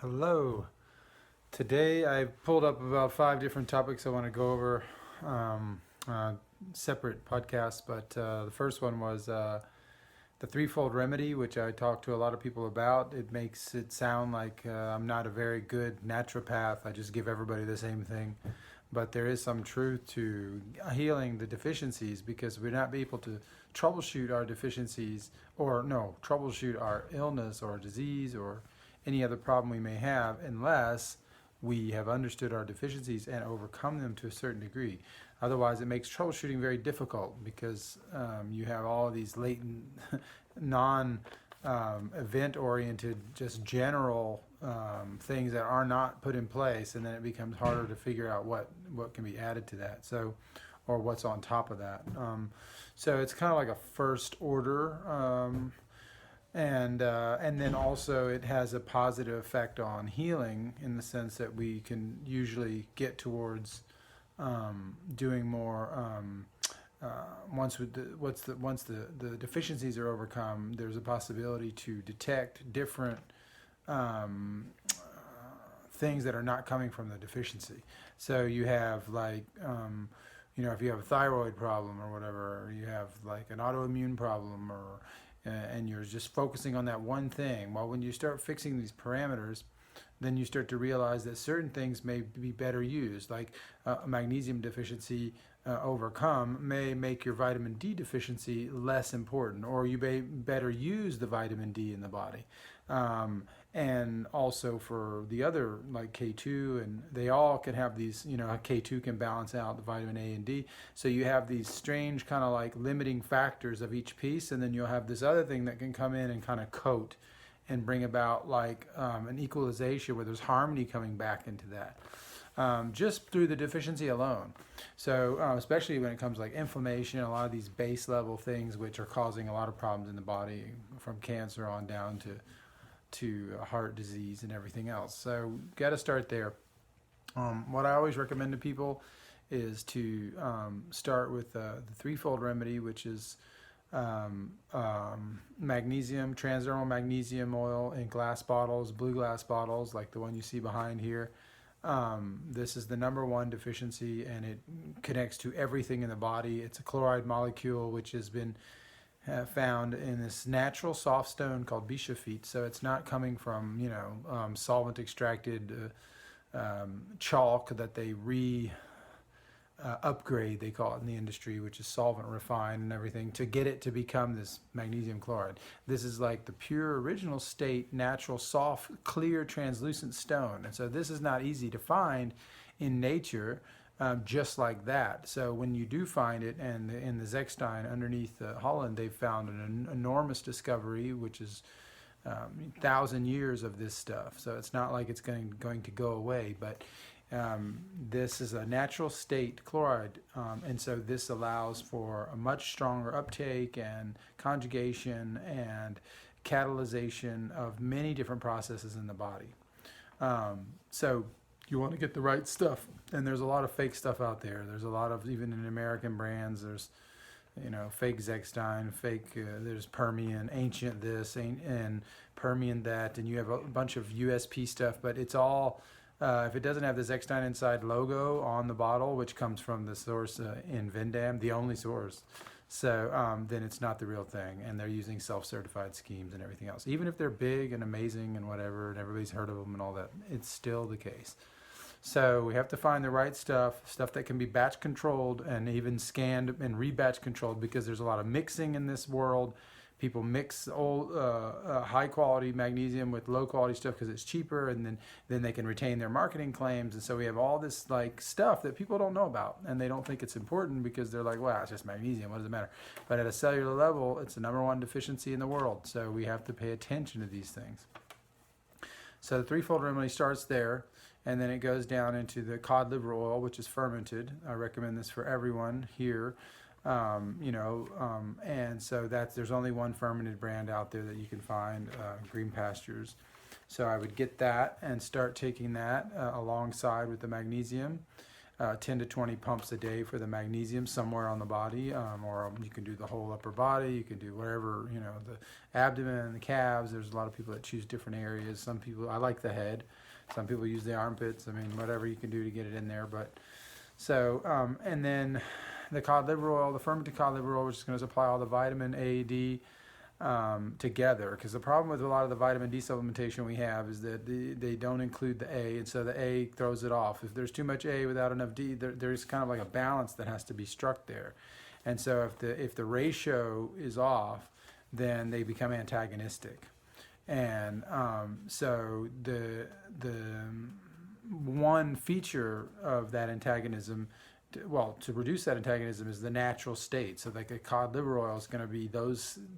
Hello. Today I pulled up about 5 different topics I want to go over, separate podcasts, but the first one was the threefold remedy, which I talked to a lot of people about. It makes it sound like I'm not a very good naturopath. I just give everybody the same thing. But there is some truth to healing the deficiencies because we're not able to troubleshoot our deficiencies troubleshoot our illness or disease or any other problem we may have unless we have understood our deficiencies and overcome them to a certain degree. Otherwise, it makes troubleshooting very difficult because you have all of these latent, non-event-oriented, just general things that are not put in place, and then it becomes harder to figure out what can be added to that. Or what's on top of that. So it's kind of like a first order. And then also it has a positive effect on healing in the sense that we can usually get towards doing more once the deficiencies are overcome. There's a possibility to detect different things that are not coming from the deficiency. So you have like if you have a thyroid problem or whatever, or you have like an autoimmune problem and you're just focusing on that one thing. Well, when you start fixing these parameters, then you start to realize that certain things may be better used, like a magnesium deficiency overcome may make your vitamin D deficiency less important, or you may better use the vitamin D in the body. And also for the other, like K2, and they all can have these, K2 can balance out the vitamin A and D. So you have these strange kind of like limiting factors of each piece, and then you'll have this other thing that can come in and kind of coat and bring about like an equalization where there's harmony coming back into that. Just through the deficiency alone. So especially when it comes to like inflammation, a lot of these base level things which are causing a lot of problems in the body, from cancer on down to heart disease and everything else. So got to start there. What I always recommend to people is to start with the threefold remedy, which is magnesium, transdermal magnesium oil in glass bottles, blue glass bottles like the one you see behind here. This is the #1 deficiency, and it connects to everything in the body. It's a chloride molecule which has been found in this natural soft stone called bischofite. So it's not coming from solvent extracted chalk that they upgrade, they call it in the industry, which is solvent refined and everything to get it to become this magnesium chloride. This is like the pure original state, natural, soft, clear, translucent stone. And so this is not easy to find in nature, just like that. So when you do find it, and in the Zechstein underneath Holland, they've found an enormous discovery, which is 1,000 years of this stuff. So it's not like it's going to go away, but this is a natural state chloride, and so this allows for a much stronger uptake and conjugation and catalyzation of many different processes in the body. So you want to get the right stuff, and there's a lot of fake stuff out there. There's a lot of, even in American brands, there's fake Zechstein, fake, there's Permian, ancient this, and Permian that, and you have a bunch of USP stuff, but it's all, if it doesn't have the Zechstein Inside logo on the bottle, which comes from the source in Vindam, the only source, so then it's not the real thing, and they're using self-certified schemes and everything else. Even if they're big and amazing and whatever, and everybody's heard of them and all that, it's still the case. So we have to find the right stuff that can be batch controlled and even scanned and rebatch controlled, because there's a lot of mixing in this world. People mix old high quality magnesium with low quality stuff because it's cheaper, and then they can retain their marketing claims. And so we have all this like stuff that people don't know about, and they don't think it's important because they're like, well, it's just magnesium, what does it matter? But at a cellular level, it's the #1 deficiency in the world. So we have to pay attention to these things. So the threefold remedy starts there, and then it goes down into the cod liver oil, which is fermented. I recommend this for everyone here. And so there's only one fermented brand out there that you can find, Green Pastures. So I would get that and start taking that alongside with the magnesium. 10 to 20 pumps a day for the magnesium somewhere on the body, or you can do the whole upper body. You can do wherever, the abdomen, the calves. There's a lot of people that choose different areas. Some people, I like the head. Some people use the armpits. I mean, whatever you can do to get it in there. But so, and then the cod liver oil, the fermented cod liver oil, which is going to supply all the vitamin A, D, together, because the problem with a lot of the vitamin D supplementation we have is that they don't include the A, and so the A throws it off. If there's too much A without enough D, there's kind of like a balance that has to be struck there, and so if the ratio is off, then they become antagonistic, and so the one feature of that antagonism, to reduce that antagonism, is the natural state. So like a cod liver oil is going to be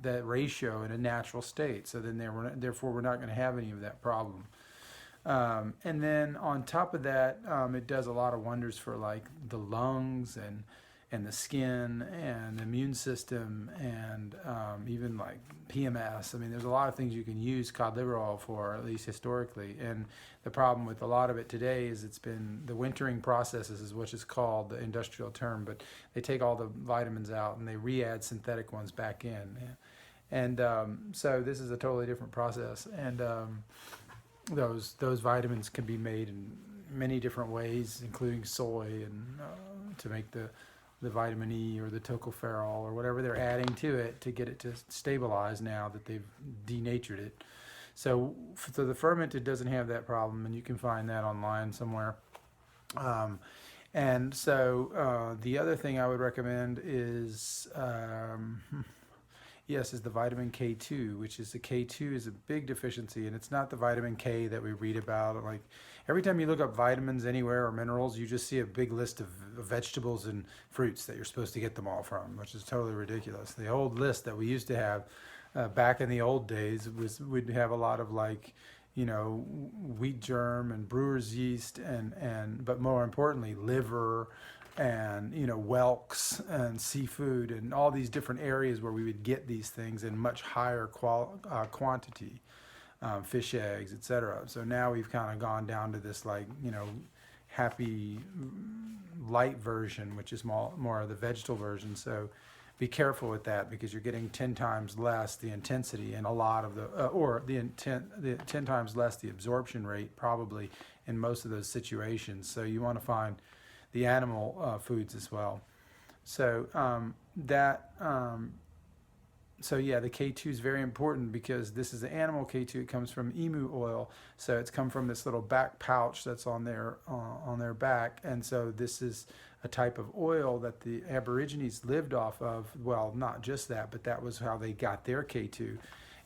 that ratio in a natural state. So then therefore we're not going to have any of that problem. And then on top of that, it does a lot of wonders for like the lungs and the skin and the immune system, and even like PMS. I mean, there's a lot of things you can use cod liver oil for, at least historically. And the problem with a lot of it today is it's been the wintering processes, is what is called the industrial term, but they take all the vitamins out and they re-add synthetic ones back in. And so this is a totally different process. And those vitamins can be made in many different ways, including soy, and to make the vitamin E or the tocopherol or whatever they're adding to it to get it to stabilize now that they've denatured it. So the fermented doesn't have that problem, and you can find that online somewhere. And so the other thing I would recommend is, is the vitamin K2, which is the K2 is a big deficiency, and it's not the vitamin K that we read about. Like every time you look up vitamins anywhere or minerals, you just see a big list of vegetables and fruits that you're supposed to get them all from, which is totally ridiculous. The old list that we used to have back in the old days we'd have a lot of like, wheat germ and brewer's yeast but more importantly liver and whelks and seafood and all these different areas where we would get these things in much higher quantity, fish eggs, etc. So now we've kind of gone down to this like happy light version, which is more of the vegetable version. So be careful with that, because you're getting 10 times less the intensity and a lot of the 10 times less the absorption rate probably in most of those situations. So you want to find the animal foods as well. So the K2 is very important, because this is the animal K2. It comes from emu oil, so it's come from this little back pouch that's on their back, and so this is a type of oil that the Aborigines lived off of. Well, not just that, but that was how they got their K2.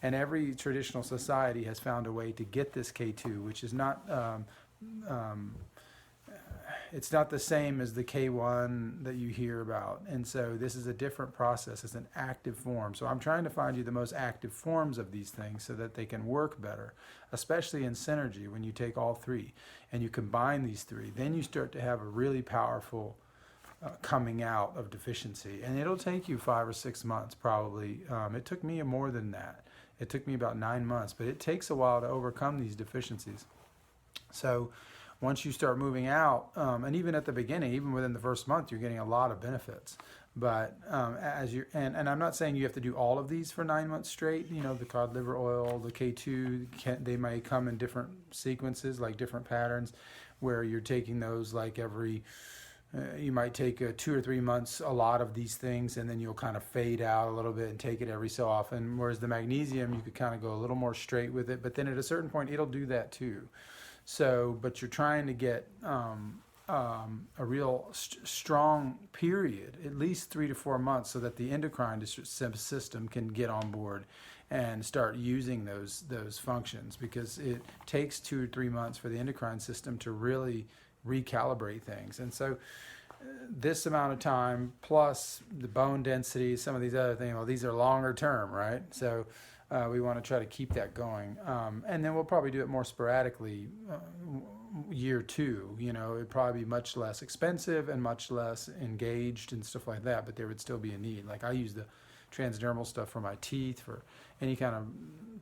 And every traditional society has found a way to get this K2, which is not it's not the same as the K1 that you hear about. And so this is a different process. It's an active form. So I'm trying to find you the most active forms of these things so that they can work better, especially in synergy when you take all three and you combine these three. Then you start to have a really powerful coming out of deficiency. And it'll take you 5 or 6 months probably. It took me more than that. It took me about 9 months, but it takes a while to overcome these deficiencies. So once you start moving out, and even at the beginning, even within the first month, you're getting a lot of benefits. But as you and I'm not saying you have to do all of these for 9 months straight. The cod liver oil, the K2, they may come in different sequences, like different patterns, where you're taking those like every. You might take 2 or 3 months, a lot of these things, and then you'll kind of fade out a little bit and take it every so often. Whereas the magnesium, you could kind of go a little more straight with it, but then at a certain point, it'll do that too. So, but you're trying to get a real strong period, at least 3 to 4 months, so that the endocrine system can get on board and start using those functions, because it takes 2 or 3 months for the endocrine system to really recalibrate things. And so this amount of time plus the bone density, some of these other things, well, these are longer term, right? So we want to try to keep that going. And then we'll probably do it more sporadically year 2. It'd probably be much less expensive and much less engaged and stuff like that, but there would still be a need. Like I use the transdermal stuff for my teeth, for any kind of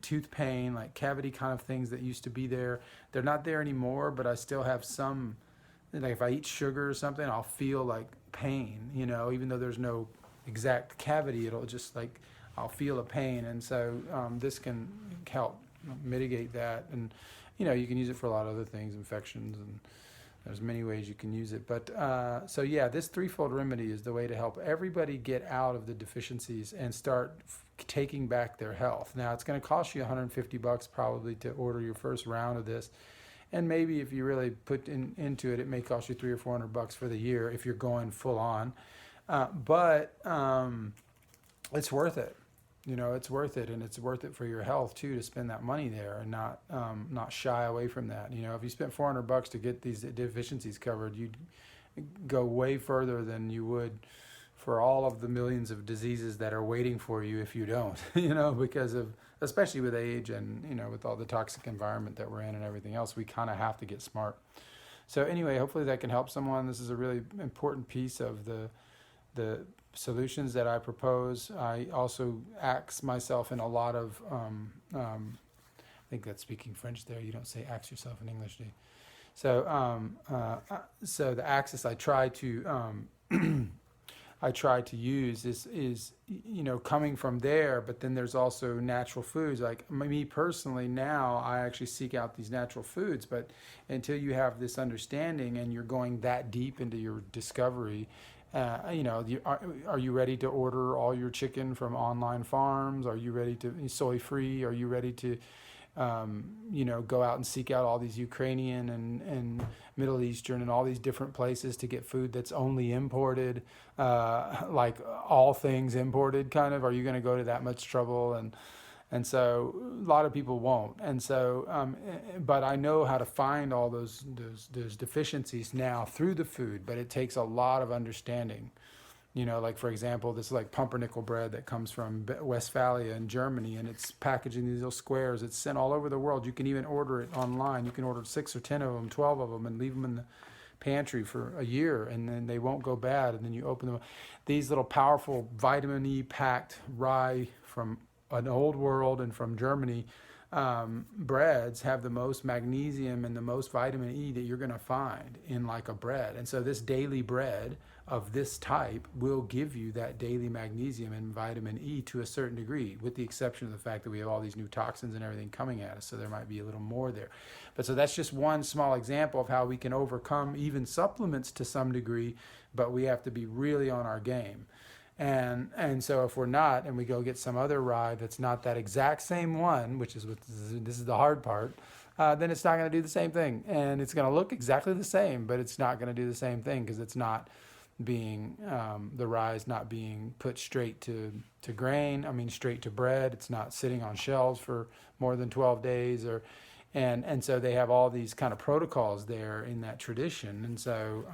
tooth pain, like cavity kind of things that used to be there. They're not there anymore, but I still have some like if I eat sugar or something, I'll feel like pain, you know, even though there's no exact cavity, it'll just like, I'll feel a pain. And so this can help mitigate that. And, you know, you can use it for a lot of other things, infections, and there's many ways you can use it. But so yeah, this threefold remedy is the way to help everybody get out of the deficiencies and start taking back their health. Now it's going to cost you $150 probably to order your first round of this. And maybe if you really put into it, it may cost you $300 or $400 for the year if you're going full on. But it's worth it. You know, it's worth it, and it's worth it for your health too to spend that money there and not shy away from that. You know, if you spent $400 to get these deficiencies covered, you'd go way further than you would for all of the millions of diseases that are waiting for you if you don't. You know, because of, especially with age and, you know, with all the toxic environment that we're in and everything else, we kind of have to get smart. So anyway, hopefully that can help someone. This is a really important piece of the solutions that I propose. I also axe myself in a lot of, I think that's speaking French there. You don't say axe yourself in English, do you? So, so the axis I try to, I try to use is, you know, coming from there, but then there's also natural foods. Like me personally now, I actually seek out these natural foods, but until you have this understanding and you're going that deep into your discovery, you know, are you ready to order all your chicken from online farms? Are you ready to soy free? Are you ready to, you know, go out and seek out all these Ukrainian and Middle Eastern and all these different places to get food that's only imported, like all things imported kind of? Are you going to go to that much trouble? And so a lot of people won't. And so, but I know how to find all those deficiencies now through the food, but it takes a lot of understanding. You know, like for example, this is like pumpernickel bread that comes from Westphalia in Germany, and it's packaged in these little squares. It's sent all over the world. You can even order it online. You can order 6 or 10 of them, 12 of them, and leave them in the pantry for a year, and then they won't go bad. And then you open them. These little powerful vitamin E packed rye from an old world and from Germany breads have the most magnesium and the most vitamin E that you're going to find in like a bread. And so this daily bread of this type will give you that daily magnesium and vitamin E to a certain degree, with the exception of the fact that we have all these new toxins and everything coming at us, so there might be a little more there. But so that's just one small example of how we can overcome even supplements to some degree, but we have to be really on our game. And so if we're not, and we go get some other rye that's not that exact same one, which is this is the hard part, then it's not going to do the same thing. And it's going to look exactly the same, but it's not going to do the same thing because it's not being, the rye is not being put straight to grain, straight to bread. It's not sitting on shelves for more than 12 days and so they have all these kind of protocols there in that tradition. And so,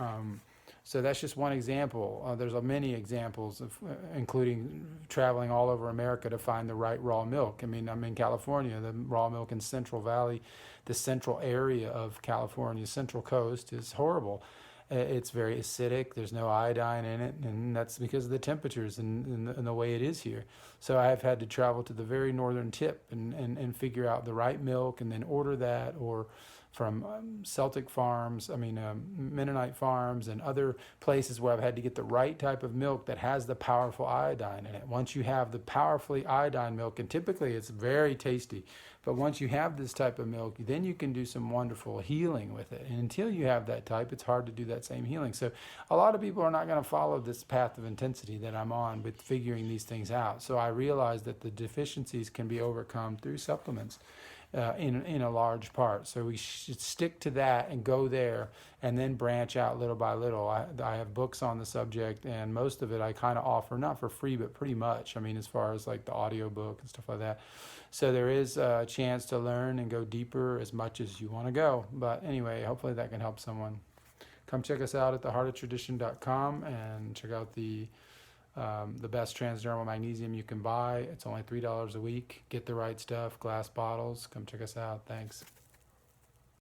so that's just one example. There's many examples of, including traveling all over America to find the right raw milk. I'm in California. The raw milk in Central Valley, the central area of California, Central Coast, is horrible. It's very acidic. There's no iodine in it, and that's because of the temperatures and the way it is here. So I've had to travel to the very northern tip and figure out the right milk and then order that, or from Celtic farms, Mennonite farms and other places where I've had to get the right type of milk that has the powerful iodine in it. Once you have the powerfully iodine milk, and typically it's very tasty, but once you have this type of milk, then you can do some wonderful healing with it. And until you have that type, it's hard to do that same healing. So a lot of people are not going to follow this path of intensity that I'm on with figuring these things out. So I realized that the deficiencies can be overcome through supplements. In a large part. So we should stick to that and go there and then branch out little by little. I have books on the subject, and most of it I kind of offer, not for free, but pretty much. As far as like the audio book and stuff like that. So there is a chance to learn and go deeper as much as you want to go. But anyway, hopefully that can help someone. Come check us out at theheartoftradition.com and check out the best transdermal magnesium you can buy. It's only $3 a week. Get the right stuff, glass bottles. Come check us out. Thanks.